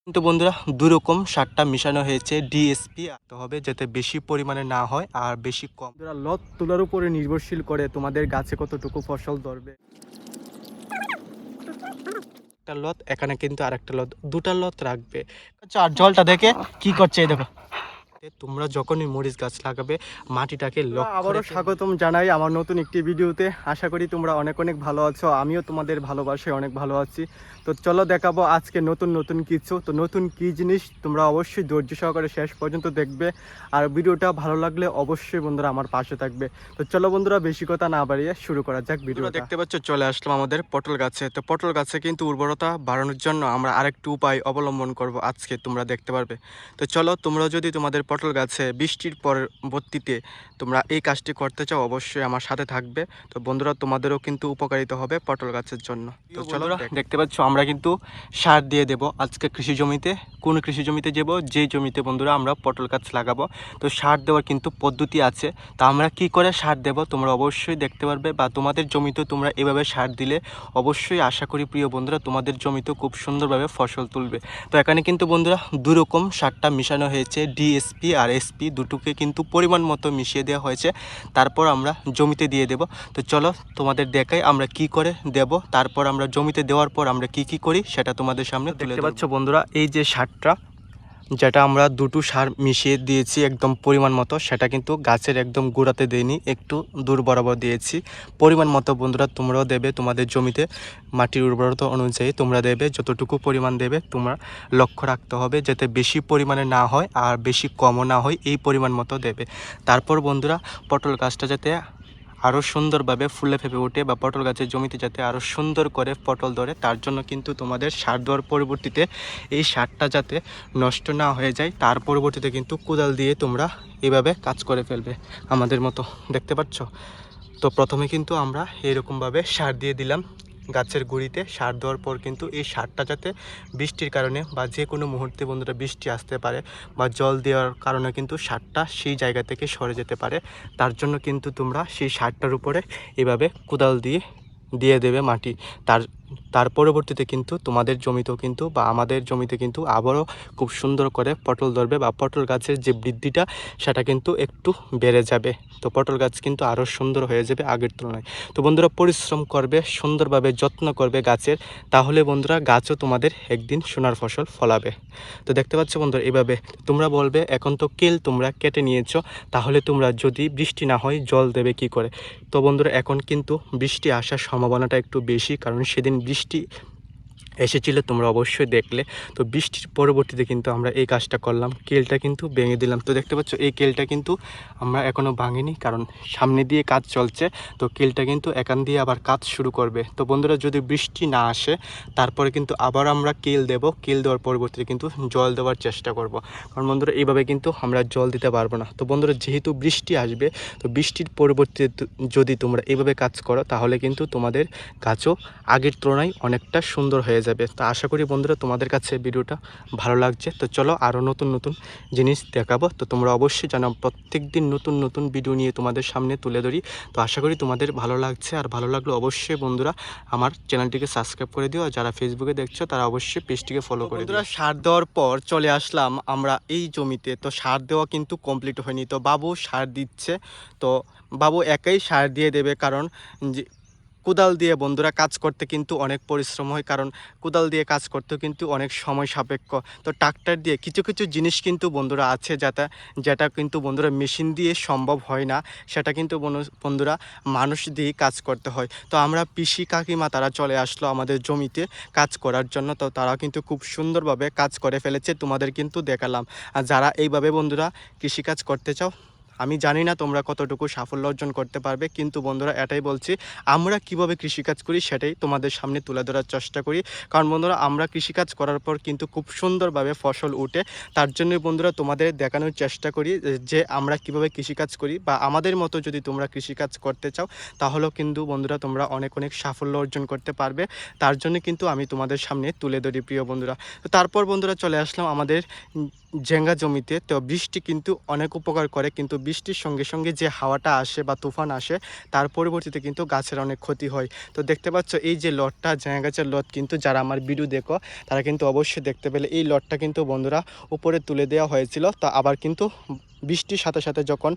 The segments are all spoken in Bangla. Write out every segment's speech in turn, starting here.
কিন্তু বন্ধুরা দুরকম সারটা মিশানো হয়েছে ডিএসপি তো হবে যাতে বেশি পরিমাণে না হয় আর বেশি কম। বন্ধুরা লত তোলার উপরে নির্ভরশীল করে তোমাদের গাছে কতটুকু ফসল ধরবে। একটা লত এখানে কিন্তু আরেকটা লত, দুটা লত রাখবে। আচ্ছা, আর জলটা দেখে কি করছে এই দেখো। তোমরা যখনই মরিচ গাছ লাগাবে মাটিটাকে আবারও স্বাগতম জানাই আমার নতুন একটি ভিডিওতে। আশা করি তোমরা অনেক অনেক ভালো আছো, আমিও তোমাদের ভালোবাসায় অনেক ভালো আছি। তো চলো দেখাবো আজকে নতুন নতুন কিছু। তো নতুন কি জিনিস তোমরা অবশ্যই ধৈর্য সহকারে শেষ পর্যন্ত দেখবে, আর ভিডিওটা ভালো লাগলে অবশ্যই বন্ধুরা আমার পাশে থাকবে। তো চলো বন্ধুরা বেশি কথা না বাড়িয়ে শুরু করা যাক ভিডিও। দেখতে পাচ্ছ চলে আসলাম আমাদের পটল গাছে। তো পটল গাছে কিন্তু উর্বরতা বাড়ানোর জন্য আমরা আরেকটু উপায় অবলম্বন করব আজকে, তোমরা দেখতে পারবে। তো চলো, তোমরা যদি তোমাদের পটল গাছে বৃষ্টির পরবর্তীতে তোমরা এই কাজটি করতে চাও অবশ্যই আমার সাথে থাকবে। তো বন্ধুরা তোমাদেরও কিন্তু উপকারিতা হবে পটল গাছের জন্য। তো চলো, দেখতে পাচ্ছ আমরা কিন্তু সার দিয়ে দেব আজকে কৃষি জমিতে। কোন কৃষি জমিতে যাব? যে জমিতে বন্ধুরা আমরা পটল গাছ লাগাবো। তো সার দেওয়ার কিন্তু পদ্ধতি আছে। তা আমরা কি করে সার দেব তোমরা অবশ্যই দেখতে পারবে, বা তোমাদের জমিতেও তোমরা এভাবে সার দিলে অবশ্যই আশা করি প্রিয় বন্ধুরা তোমাদের জমিতেও খুব সুন্দরভাবে ফসল তুলবে। তো এখানে কিন্তু বন্ধুরা দুরকম সারটা মিশানো হয়েছে, ডিএসপি আর এসপি দুটোকে কিন্তু পরিমাণ মতো মিশিয়ে দেওয়া হয়েছে। তারপর আমরা জমিতে দিয়ে দেব। তো চলো তোমাদের দেখাই আমরা কি করে দেব, তারপর আমরা জমিতে দেওয়ার পর আমরা কি কি করি সেটা তোমাদের সামনে তুলে ধরব। দেখতে পাচ্ছ বন্ধুরা এই যে সারটা, যেটা আমরা দুটো সার মিশিয়ে দিয়েছি একদম পরিমাণ মতো, সেটা কিন্তু গাছের একদম গোড়াতে দেইনি, একটু দূর বরাবর দিয়েছি পরিমাণ মতো। বন্ধুরা তোমরাও দেবে তোমাদের জমিতে মাটির উর্বরতা অনুযায়ী তোমরা দেবে, যতটুকু পরিমাণ দেবে তোমরা লক্ষ্য রাখতে হবে যাতে বেশি পরিমাণে না হয় আর বেশি কমও না হয়, এই পরিমাণ মতো দেবে। তারপর বন্ধুরা পটল গাছটা যাতে আরও সুন্দরভাবে ফুলে ফেপে ওঠে, বা পটল গাছের জমিতে যাতে আরও সুন্দর করে পটল ধরে, তার জন্য কিন্তু তোমাদের সার দেওয়ার পরবর্তীতে এই সারটা যাতে নষ্ট না হয়ে যায় তার পরবর্তীতে কিন্তু কোদাল দিয়ে তোমরা এভাবে কাজ করে ফেলবে আমাদের মতো, দেখতে পাচ্ছ। তো প্রথমে কিন্তু আমরা এরকমভাবে সার দিয়ে দিলাম গাছের গুঁড়িতে। সার দেওয়ার পর কিন্তু এই সারটা যাতে বৃষ্টির কারণে বা যে কোনো মুহূর্তে বন্ধুরা বৃষ্টি আসতে পারে, বা জল দেওয়ার কারণে কিন্তু সারটা সেই জায়গা থেকে সরে যেতে পারে, তার জন্য কিন্তু তোমরা সেই সারটার উপরে এভাবে কোদাল দিয়ে দেবে মাটি। তার পরবর্তীতে কিন্তু তোমাদের জমিতেও কিন্তু বা আমাদের জমিতে কিন্তু আবারও খুব সুন্দর করে পটল ধরবে, বা পটল গাছের যে বৃদ্ধিটা সেটা কিন্তু একটু বেড়ে যাবে। তো পটল গাছ কিন্তু আরও সুন্দর হয়ে যাবে আগের তুলনায়। তো বন্ধুরা পরিশ্রম করবে, সুন্দরভাবে যত্ন করবে গাছের, তাহলে বন্ধুরা গাছও তোমাদের একদিন সোনার ফসল ফলাবে। তো দেখতে পাচ্ছ বন্ধুরা এভাবে তোমরা বলবে এখন তো কেল তোমরা কেটে নিয়েছো, তাহলে তোমরা যদি বৃষ্টি না হয় জল দেবে কি করে? তো বন্ধুরা এখন কিন্তু বৃষ্টি আসার সম্ভাবনাটা একটু বেশি, কারণ সেদিন বৃষ্টি এসেছিল তোমরা অবশ্যই দেখলে। তো বৃষ্টির পরবর্তীতে কিন্তু আমরা এই কাজটা করলাম, কেলটা কিন্তু ভেঙে দিলাম। তো দেখতে পাচ্ছ এই কেলটা কিন্তু আমরা এখনও ভাঙিনি, কারণ সামনে দিয়ে কাজ চলছে। তো কেলটা কিন্তু এখান দিয়ে আবার কাজ শুরু করবে। তো বন্ধুরা যদি বৃষ্টি না আসে তারপরে কিন্তু আবার আমরা কেল দেব, কেল দেওয়ার পরবর্তীতে কিন্তু জল দেওয়ার চেষ্টা করব, কারণ বন্ধুরা এইভাবে কিন্তু আমরা জল দিতে পারবো না। তো বন্ধুরা যেহেতু বৃষ্টি আসবে, তো বৃষ্টির পরবর্তীতে যদি তোমরা এইভাবে কাজ করো তাহলে কিন্তু তোমাদের গাছও আগের তুলনায় অনেকটা সুন্দর হয়ে যাবে। তো আশা করি বন্ধুরা তোমাদের কাছে ভিডিওটা ভালো লাগছে। তো চলো আরও নতুন নতুন জিনিস দেখাবো। তো তোমরা অবশ্যই জানো প্রত্যেক দিন নতুন নতুন ভিডিও নিয়ে তোমাদের সামনে তুলে ধরি। তো আশা করি তোমাদের ভালো লাগছে, আর ভালো লাগলে অবশ্যই বন্ধুরা আমার চ্যানেলটিকে সাবস্ক্রাইব করে দিও, আর যারা ফেসবুকে দেখছো তারা অবশ্যই পেজটিকে ফলো করে দিও। বন্ধুরা সার দেওয়ার পর চলে আসলাম আমরা এই জমিতে। তো সার দেওয়া কিন্তু কমপ্লিট হয়নি, তো বাবু সার দিচ্ছে। তো বাবু একাই সার দিয়ে দেবে, কারণ যে কোদাল দিয়ে বন্ধুরা কাজ করতে কিন্তু অনেক পরিশ্রম হয়, কারণ কোদাল দিয়ে কাজ করতেও কিন্তু অনেক সময় সাপেক্ষ। তো ট্রাক্টর দিয়ে কিছু কিছু জিনিস কিন্তু বন্ধুরা আছে যেটা কিন্তু বন্ধুরা মেশিন দিয়ে সম্ভব হয় না, সেটা কিন্তু বন্ধুরা মানুষ দিয়ে কাজ করতে হয়। তো আমরা পিসি কাকিমা তারা চলে আসলো আমাদের জমিতে কাজ করার জন্য। তো তারা কিন্তু খুব সুন্দরভাবে কাজ করে ফেলেছে, তোমাদের কিন্তু দেখালাম। আর যারা এইভাবে বন্ধুরা কৃষিকাজ করতে চাও, আমি জানি না তোমরা কতটুকু সাফল্য অর্জন করতে পারবে, কিন্তু বন্ধুরা এটাই বলছি আমরা কিভাবে কৃষিকাজ করি সেটাই তোমাদের সামনে তুলে ধরার চেষ্টা করি। কারণ বন্ধুরা আমরা কৃষিকাজ করার পর কিন্তু খুব সুন্দরভাবে ফসল উঠে, তার জন্য বন্ধুরা তোমাদের দেখানোর চেষ্টা করি যে আমরা কিভাবে কৃষিকাজ করি, বা আমাদের মতো যদি তোমরা কৃষিকাজ করতে চাও তাহলেও কিন্তু বন্ধুরা তোমরা অনেক অনেক সাফল্য অর্জন করতে পারবে। তার জন্য কিন্তু আমি তোমাদের সামনে তুলে ধরি প্রিয় বন্ধুরা। তো তারপর বন্ধুরা চলে আসলাম আমাদের জেঙ্গা জমিতে। তো বৃষ্টি কিন্তু অনেক উপকার করে, কিন্তু বৃষ্টির সঙ্গে সঙ্গে যে হাওয়াটা আসে বা তুফান আসে তার পরিবর্তিতে কিন্তু গাছের অনেক ক্ষতি হয়। তো দেখতে পাচ্ছ এই যে লটটা ঝিঙা গাছের লট কিন্তু যারা আমার ভিডিও দেখো তারা কিন্তু অবশ্যই দেখতে পেলে এই লটটা কিন্তু বন্ধুরা উপরে তুলে দেওয়া হয়েছিল। তো আবার কিন্তু বৃষ্টির সাথে সাথে যখন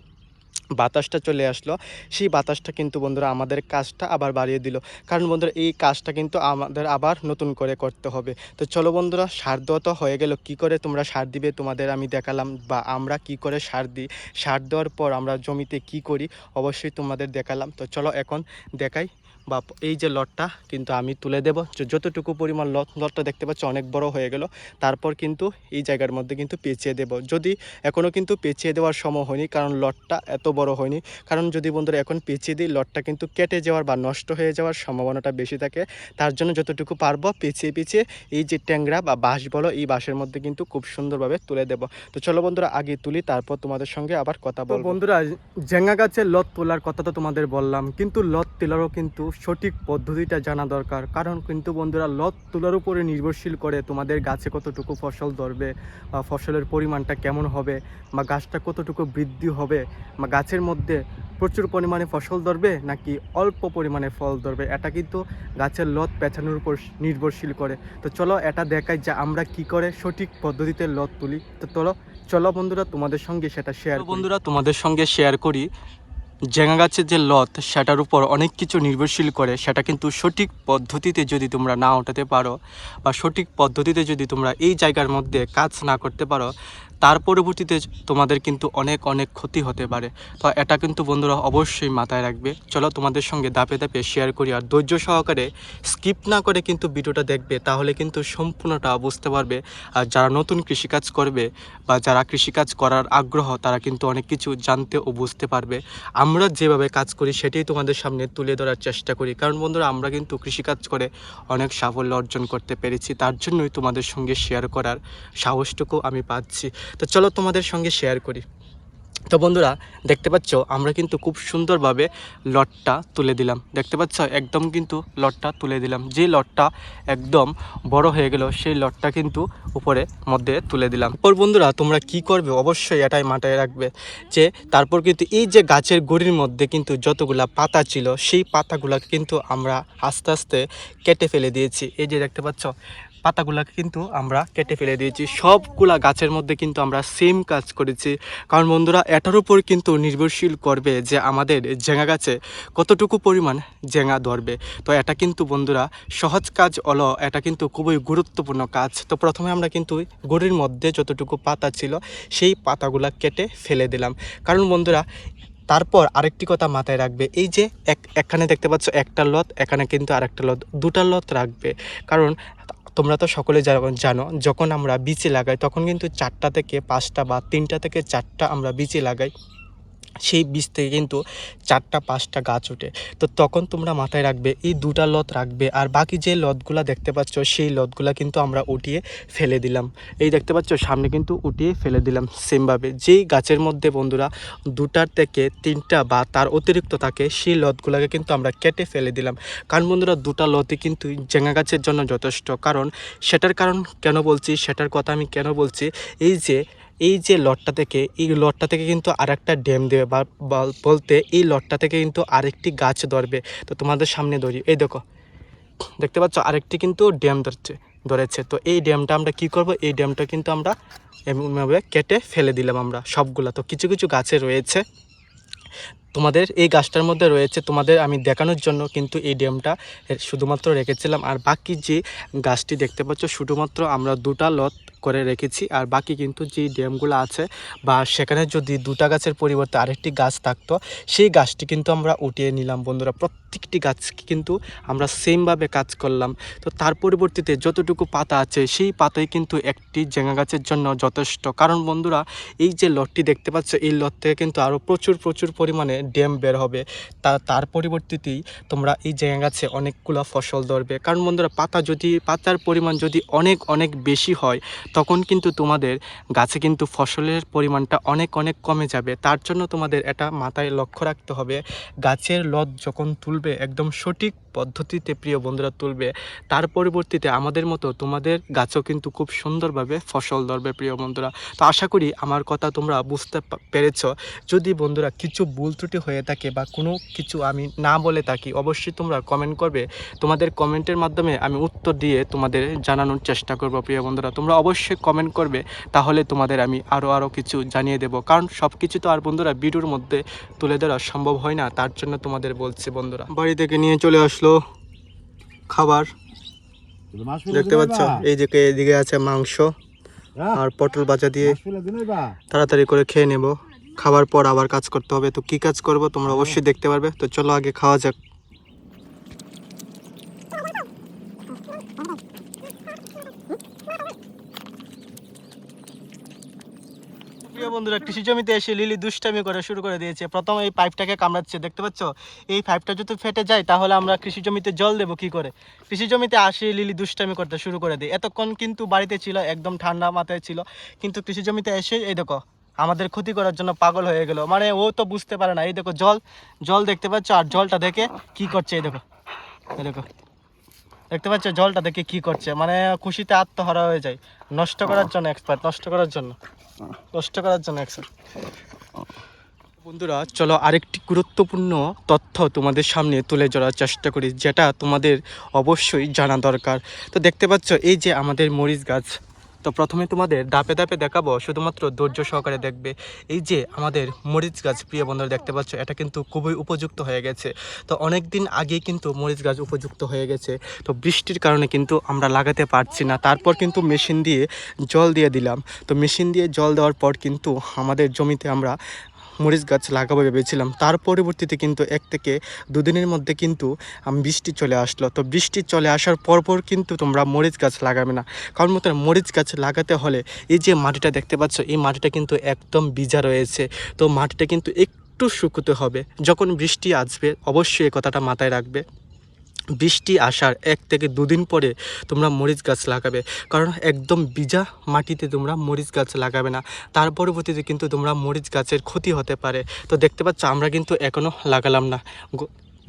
বাতাসটা চলে আসলো সেই বাতাসটা কিন্তু বন্ধুরা আমাদের কাজটা আবার বাড়িয়ে দিল। কারণ বন্ধুরা এই কাজটা কিন্তু আমাদের আবার নতুন করে করতে হবে। তো চলো বন্ধুরা, সার দেওয়া তো হয়ে গেল। কি করে তোমরা সার দিবে তোমাদের আমি দেখালাম, বা আমরা কি করে সার দিই, সার দেওয়ার পর আমরা জমিতে কি করি অবশ্যই তোমাদের দেখালাম। তো চলো এখন দেখাই। বা এই যে লটটা কিন্তু আমি তুলে দেব, যতটুকু পরিমাণ লটটা দেখতে পাচ্ছ অনেক বড় হয়ে গেল। তারপর কিন্তু এই জায়গার মধ্যে কিন্তু পেঁচিয়ে দেব। যদি এখনও কিন্তু পেঁচিয়ে দেওয়ার সময় হয়নি, কারণ লটটা এত বড় হয়নি। কারণ যদি বন্ধুরা এখন পেঁচিয়ে দিই লটটা কিন্তু কেটে যাওয়ার বা নষ্ট হয়ে যাওয়ার সম্ভাবনাটা বেশি থাকে। তার জন্য যতটুকু পারবো পেঁচিয়ে পেঁচিয়ে এই যে ট্যাংরা বা বাঁশ বলো এই বাঁশের মধ্যে কিন্তু খুব সুন্দরভাবে তুলে দেব। তো চলো বন্ধুরা আগে তুলি, তারপর তোমাদের সঙ্গে আবার কথা বলবো। বন্ধুরা, ঝিঙা গাছের লত তোলার কথা তো তোমাদের বললাম, কিন্তু লত তোলারও কিন্তু সঠিক পদ্ধতিটা জানা দরকার। কারণ কিন্তু বন্ধুরা লত তোলার উপরে নির্ভরশীল করে তোমাদের গাছে কতটুকু ফসল ধরবে, বা ফসলের পরিমাণটা কেমন হবে, বা গাছটা কতটুকু বৃদ্ধি হবে, বা গাছের মধ্যে প্রচুর পরিমাণে ফসল ধরবে নাকি অল্প পরিমাণে ফল ধরবে, এটা কিন্তু গাছের লত পেঁচানোর উপর নির্ভরশীল করে। তো চলো এটা দেখাই যে আমরা কি করে সঠিক পদ্ধতিতে লত তুলি। তো চলো বন্ধুরা তোমাদের সঙ্গে সেটা শেয়ার বন্ধুরা তোমাদের সঙ্গে শেয়ার করি। ঝিঙা গাছের যে লত সেটার উপর অনেক কিছু নির্ভরশীল করে। সেটা কিন্তু সঠিক পদ্ধতিতে যদি তোমরা না ওঠাতে পারো, বা সঠিক পদ্ধতিতে যদি তোমরা এই জায়গার মধ্যে কাজ না করতে পারো, তার পরবর্তীতে তোমাদের কিন্তু অনেক অনেক ক্ষতি হতে পারে। তো এটা কিন্তু বন্ধুরা অবশ্যই মাথায় রাখবে। চলো তোমাদের সঙ্গে ধাপে ধাপে শেয়ার করি, আর ধৈর্য সহকারে স্কিপ না করে কিন্তু ভিডিওটা দেখবে, তাহলে কিন্তু সম্পূর্ণটা বুঝতে পারবে। আর যারা নতুন কৃষিকাজ করবে বা যারা কৃষিকাজ করার আগ্রহ, তারা কিন্তু অনেক কিছু জানতে ও বুঝতে পারবে। আমরা যেভাবে কাজ করি সেটাই তোমাদের সামনে তুলে ধরার চেষ্টা করি। কারণ বন্ধুরা আমরা কিন্তু কৃষিকাজ করে অনেক সাফল্য অর্জন করতে পেরেছি, তার জন্যই তোমাদের সঙ্গে শেয়ার করার সাহসটুকু আমি পাচ্ছি। তো চলো তোমাদের সঙ্গে শেয়ার করি। তো বন্ধুরা দেখতে পাচ্ছ আমরা কিন্তু খুব সুন্দরভাবে লটটা তুলে দিলাম। দেখতে পাচ্ছ একদম কিন্তু লটটা তুলে দিলাম। যে লটটা একদম বড় হয়ে গেল সেই লটটা কিন্তু উপরে মধ্যে তুলে দিলাম। পর বন্ধুরা তোমরা কি করবে অবশ্যই এটাই মাথায় রাখবে, যে তারপর কিন্তু এই যে গাছের গুড়ির মধ্যে কিন্তু যতগুলা পাতা ছিল সেই পাতাগুলা কিন্তু আমরা আস্তে আস্তে কেটে ফেলে দিয়েছি। এই যে দেখতে পাচ্ছ পাতাগুলাকে কিন্তু আমরা কেটে ফেলে দিয়েছি। সবগুলা গাছের মধ্যে কিন্তু আমরা সেম কাজ করেছি। কারণ বন্ধুরা এটার উপর কিন্তু নির্ভরশীল করবে যে আমাদের ঝিঙা গাছে কতটুকু পরিমাণ ঝিঙা ধরবে। তো এটা কিন্তু বন্ধুরা সহজ কাজ হলো, এটা কিন্তু খুবই গুরুত্বপূর্ণ কাজ। তো প্রথমে আমরা কিন্তু গুড়ির মধ্যে যতটুকু পাতা ছিল সেই পাতাগুলা কেটে ফেলে দিলাম। কারণ বন্ধুরা তারপর আরেকটি কথা মাথায় রাখবে, এই যে এখানে দেখতে পাচ্ছ একটা লত, এখানে কিন্তু আরেকটা লত, দুটা লত রাখবে। কারণ তোমরা তো সকলে জানো যখন আমরা বীজ লাগাই তখন কিন্তু 4টা থেকে 5টা বা 3টা থেকে 4টা আমরা বীজ লাগাই, সেই বীজ থেকে কিন্তু 4টা 5টা গাছ ওঠে। তো তখন তোমরা মাথায় রাখবে এই দুটা লত রাখবে, আর বাকি যে লতগুলা দেখতে পাচ্ছ সেই লতগুলা কিন্তু আমরা উঠিয়ে ফেলে দিলাম। এই দেখতে পাচ্ছ সামনে কিন্তু উঠিয়ে ফেলে দিলাম। সেমভাবে যেই গাছের মধ্যে বন্ধুরা 2টা থেকে 3টা বা তার অতিরিক্ত থাকে সেই লতগুলাকে কিন্তু আমরা কেটে ফেলে দিলাম। কারণ বন্ধুরা 2টা লতই কিন্তু ঝিঙা গাছের জন্য যথেষ্ট। কারণ সেটার কারণ কেন বলছি, সেটার কথা আমি কেন বলছি, এই যে লটটা থেকে কিন্তু আরেকটা ড্যাম দেবে, বা বলতে এই লটটা থেকে কিন্তু আরেকটি গাছ ধরবে। তো তোমাদের সামনে ধরি, এই দেখতে পাচ্ছ আরেকটি কিন্তু ড্যাম ধরেছে। তো এই ড্যামটা আমরা কি করব, এই ড্যামটা কিন্তু আমরা এমনভাবে কেটে ফেলে দিলাম আমরা সবগুলা। তো কিছু কিছু গাছে রয়েছে, তোমাদের এই গাছটার মধ্যে রয়েছে, তোমাদের আমি দেখানোর জন্য কিন্তু এই ড্যামটা শুধুমাত্র রেখেছিলাম। আর বাকি যে গাছটি দেখতে পাচ্ছ শুধুমাত্র আমরা 2টা লত করে রেখেছি। আর বাকি কিন্তু যে ড্যামগুলো আছে বা সেখানে যদি 2টা গাছের পরিবর্তে আরেকটি গাছ থাকতো সেই গাছটি কিন্তু আমরা উঠিয়ে নিলাম। বন্ধুরা প্রত্যেকটি গাছ কিন্তু আমরা সেমভাবে কাজ করলাম। তো তার পরিবর্তিতে যতটুকু পাতা আছে সেই পাতাই কিন্তু একটি ঝিঙা গাছের জন্য যথেষ্ট। কারণ বন্ধুরা এই যে লটটি দেখতে পাচ্ছ এই লট থেকে কিন্তু আরও প্রচুর পরিমাণে ড্যাম বের হবে। তার পরিবর্তিতেই তোমরা এই ঝিঙা গাছে অনেকগুলো ফসল ধরবে। কারণ বন্ধুরা পাতার পরিমাণ যদি অনেক বেশি হয় তখন কিন্তু তোমাদের গাছে কিন্তু ফসলের পরিমাণটা অনেক কমে যাবে। তার জন্য তোমাদের এটা মাথায় লক্ষ্য রাখতে হবে, গাছের লত যখন তুলবে একদম সঠিক পদ্ধতিতে প্রিয় বন্ধুরা তুলবে, তার পরিবর্তিতে আমাদের মতো তোমাদের গাছও কিন্তু খুব সুন্দরভাবে ফসল ধরবে প্রিয় বন্ধুরা। তো আশা করি আমার কথা তোমরা বুঝতে পেরেছ। যদি বন্ধুরা কিছু ভুল ত্রুটি হয়ে থাকে বা কোনো কিছু আমি না বলে থাকি, অবশ্যই তোমরা কমেন্ট করবে। তোমাদের কমেন্টের মাধ্যমে আমি উত্তর দিয়ে তোমাদের জানানোর চেষ্টা করব প্রিয় বন্ধুরা। তোমরা অবশ্যই কমেন্ট করবে, তাহলে তোমাদের আমি আরও কিছু জানিয়ে দেব। কারণ সব কিছু তো আর বন্ধুরা ভিডিওর মধ্যে তুলে ধরা সম্ভব হয় না, তার জন্য তোমাদের বলছি বন্ধুরা। বাড়ি থেকে নিয়ে চলে আসলো খাবার, দেখতে পাচ্ছ এদিকে আছে মাংস আর পটল ভাজা দিয়ে তাড়াতাড়ি করে খেয়ে নেব। খাবার পর আবার কাজ করতে হবে, তো কি কাজ করব তোমরা অবশ্যই দেখতে পারবে। তো চলো আগে খাওয়া যাক। প্রিয় বন্ধুরা, কৃষি জমিতে এসে লিলি দুষ্টামি করে শুরু করে দিয়েছে। প্রথম এই পাইপটাকে কামড়াচ্ছে, দেখতে পাচ্ছ। এই পাইপটা যদি ফেটে যায় তাহলে আমরা কৃষি জমিতে জল দেবো কি করে? কৃষি জমিতে আসে লিলি দুষ্টামি করতে শুরু করে দিই। এতক্ষণ কিন্তু বাড়িতে ছিল, একদম ঠান্ডা মাথায় ছিল, কিন্তু কৃষি জমিতে এসে এই দেখো আমাদের ক্ষতি করার জন্য পাগল হয়ে গেল। মানে ও তো বুঝতে পারে না। এই দেখো জল দেখতে পাচ্ছ, আর জলটা দেখে কি করছে, এই দেখো দেখতে পাচ্ছ জলটা দেখে কি করছে। মানে খুশিতে আত্মহারা হয়ে যায়। নষ্ট করার জন্য এক্সপার্ট, নষ্ট করার জন্য এক্সপার্ট। বন্ধুরা চলো আরেকটি গুরুত্বপূর্ণ তথ্য তোমাদের সামনে তুলে ধরার চেষ্টা করি, যেটা তোমাদের অবশ্যই জানা দরকার। তো দেখতে পাচ্ছ এই যে আমাদের মরিচ গাছ। তো প্রথমে তোমাদের ধাপে ধাপে দেখাবো, শুধুমাত্র ধৈর্য সহকারে দেখবে। এই যে আমাদের মরিচ গাছ প্রিয় বন্ধুরা দেখতে পাচ্ছ, এটা কিন্তু খুবই উপযুক্ত হয়ে গেছে। তো অনেক দিন আগেই কিন্তু মরিচ গাছ উপযুক্ত হয়ে গেছে। তো বৃষ্টির কারণে কিন্তু আমরা লাগাতে পারছি না। তারপর কিন্তু মেশিন দিয়ে জল দিয়ে দিলাম। তো মেশিন দিয়ে জল দেওয়ার পর কিন্তু আমাদের জমিতে আমরা মরিচ গাছ লাগাবো ভেবেছিলাম। তার পরবর্তীতে কিন্তু 1 থেকে 2 দিনের মধ্যে কিন্তু বৃষ্টি চলে আসলো। তো বৃষ্টি চলে আসার পরপর কিন্তু তোমরা মরিচ গাছ লাগাবে না। কারণ মতো মরিচ গাছ লাগাতে হলে এই যে মাটিটা দেখতে পাচ্ছ, এই মাটিটা কিন্তু একদম ভিজা রয়েছে। তো মাটিটা কিন্তু একটু শুকোতে হবে। যখন বৃষ্টি আসবে অবশ্যই এই কথাটা মাথায় রাখবে। বৃষ্টি আসার 1 থেকে 2 দিন পরে তোমরা মরিচ গাছ লাগাবে। কারণ একদম ভিজা মাটিতে তোমরা মরিচ গাছ লাগাবে না, তার পরবর্তীতে কিন্তু তোমরা মরিচ গাছের ক্ষতি হতে পারে। তো দেখতে পাচ্ছ আমরা কিন্তু এখনও লাগালাম না।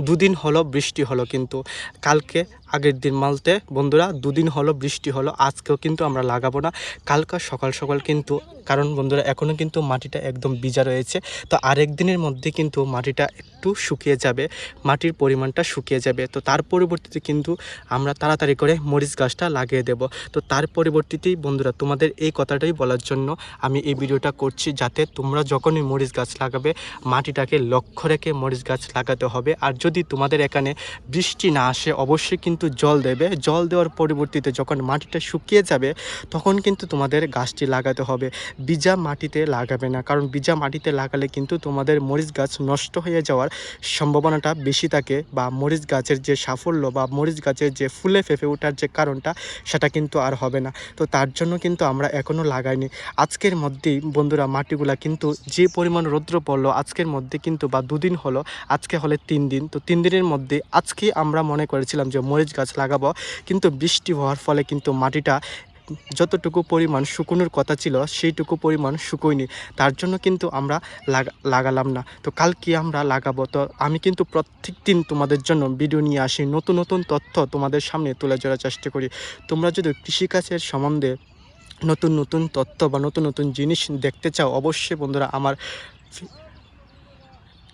2 দিন হলো বৃষ্টি হলো, কিন্তু কালকে আগের দিন মালতে বন্ধুরা 2 দিন হলো বৃষ্টি হলো। আজকেও কিন্তু আমরা লাগাবো না, কালকে সকাল সকাল কিন্তু। কারণ বন্ধুরা এখনও কিন্তু মাটিটা একদম ভিজা রয়েছে। তো আরেক দিনের মধ্যে কিন্তু মাটিটা একটু শুকিয়ে যাবে, মাটির পরিমাণটা শুকিয়ে যাবে। তো তার পরিবর্তীতে কিন্তু আমরা তাড়াতাড়ি করে মরিচ গাছটা লাগিয়ে দেব। তো তার পরিবর্তীতেই বন্ধুরা তোমাদের এই কথাটাই বলার জন্য আমি এই ভিডিওটা করছি, যাতে তোমরা যখনই মরিচ গাছ লাগাবে মাটিটাকে লক্ষ্য রেখে মরিচ গাছ লাগাতে হবে। আর যদি তোমাদের এখানে বৃষ্টি না আসে অবশ্যই কিন্তু জল দেবে। জল দেওয়ার পরিবর্তীতে যখন মাটিটা শুকিয়ে যাবে তখন কিন্তু তোমাদের গাছটি লাগাতে হবে। ভিজা মাটিতে লাগাবে না, কারণ ভিজা মাটিতে লাগালে কিন্তু তোমাদের মরিচ গাছ নষ্ট হয়ে যাওয়ার সম্ভাবনাটা বেশি থাকে, বা মরিচ গাছের যে সাফল্য বা মরিচ গাছের যে ফুলে ফেঁপে ওঠার যে কারণটা সেটা কিন্তু আর হবে না। তো তার জন্য কিন্তু আমরা এখনও লাগাইনি। আজকের মধ্যেই বন্ধুরা মাটিগুলা কিন্তু যে পরিমাণ রৌদ্র পড়লো আজকের মধ্যে কিন্তু, বা 2 দিন হলো, আজকে হলে 3 দিন। তো 3 দিনের মধ্যে আজকে আমরা মনে করেছিলাম যে মরিচ গাছ লাগাবো, কিন্তু বৃষ্টি হওয়ার ফলে কিন্তু মাটিটা যতটুকু পরিমাণ শুকোনোর কথা ছিল সেইটুকু পরিমাণ শুকোয়নি, তার জন্য কিন্তু আমরা লাগালাম না। তো কালকে আমরা লাগাবো। তো আমি কিন্তু প্রত্যেক দিন তোমাদের জন্য ভিডিও নিয়ে আসি, নতুন নতুন তথ্য তোমাদের সামনে তুলে ধরার চেষ্টা করি। তোমরা যদি কৃষিকাজের সম্বন্ধে নতুন নতুন তথ্য বা নতুন নতুন জিনিস দেখতে চাও অবশ্যই বন্ধুরা আমার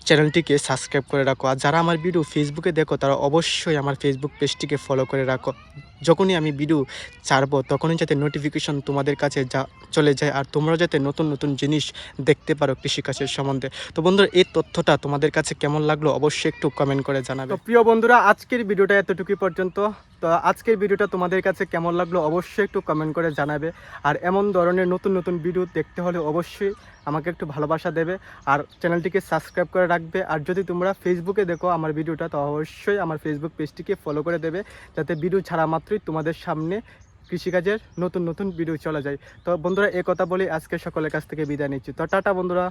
চ্যানেলটিকে সাবস্ক্রাইব করে রাখো। আর যারা আমার ভিডিও ফেসবুকে দেখো তারা অবশ্যই আমার ফেসবুক পেজটিকে ফলো করে রাখো। যখনই আমি ভিডিও ছাড়বো তখনই যাতে নোটিফিকেশন তোমাদের কাছে চলে যায়, আর তোমরা যাতে নতুন নতুন জিনিস দেখতে পারো কৃষিকাজের সম্বন্ধে। তো বন্ধুরা এই তথ্যটা তোমাদের কাছে কেমন লাগলো অবশ্যই একটু কমেন্ট করে জানাবে। তো প্রিয় বন্ধুরা আজকের ভিডিওটা এতটুকুই পর্যন্ত। তো আজকের ভিডিওটা তোমাদের কাছে কেমন লাগলো অবশ্যই একটু কমেন্ট করে জানাবে। আর এমন ধরনের নতুন নতুন ভিডিও দেখতে হলে অবশ্যই আমাকে একটু ভালোবাসা দেবে, আর চ্যানেলটিকে সাবস্ক্রাইব করে রাখবে। আর যদি তোমরা ফেসবুকে দেখো আমার ভিডিওটা তো অবশ্যই আমার ফেসবুক পেজটিকে ফলো করে দেবে, যাতে ভিডিও ছাড়া মাত্রই তোমাদের সামনে কৃষিকাজের নতুন নতুন ভিডিও চলে যায়। তো বন্ধুরা এই কথা বলি আজকে সকলের কাছ থেকে বিদায় নিচ্ছি। তো টাটা বন্ধুরা।